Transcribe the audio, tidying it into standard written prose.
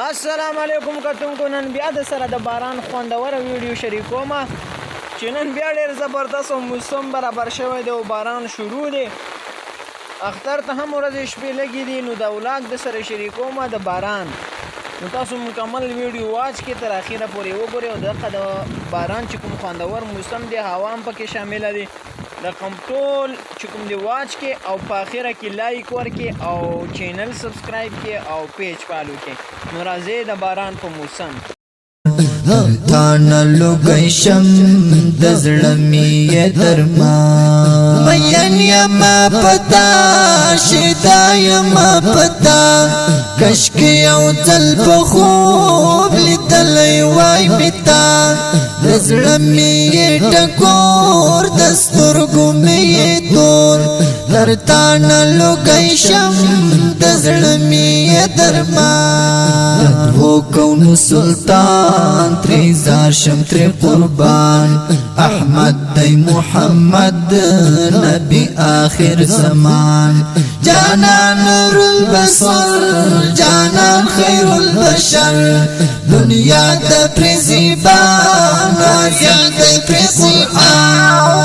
السلام علیکم کتونکو نن بیا د سره د باران خوندوره ویډیو شریکوم چې نن بیا ډېر زبردست موسم برابر شوی دی او باران شروع دی اختر ته هم ورځې شپې لګې دي نو د ولاګ د سره شریکوم د باران نو تاسو مکمل ویډیو واچ کې تر اخره پورې وګورئ او دغه د باران چې کوم خوندور موسم دی هوا هم پکې شامله دی رقم ټول چې کوم دی واچ کې او په اخره کې لایک ورکې او چینل سبسکرایب کې او پیج فالو کې نو راځئ د باران په موسم تانا لوگئی شم دزڑمی درما مین یما پتا شدا یما پتا کشکی او زل بخوب لیدلی وای متا دزڑمی ٹکور دسترگو می دور در تانا لوگئی شم دزڑمی درما دو کون سلطان تری زاشم تری قربان احمد دی محمد نبی آخر زمان جانان نور البصر جانان خیر البشر دنیا دا پریزیبان آزاد دی پریزیبان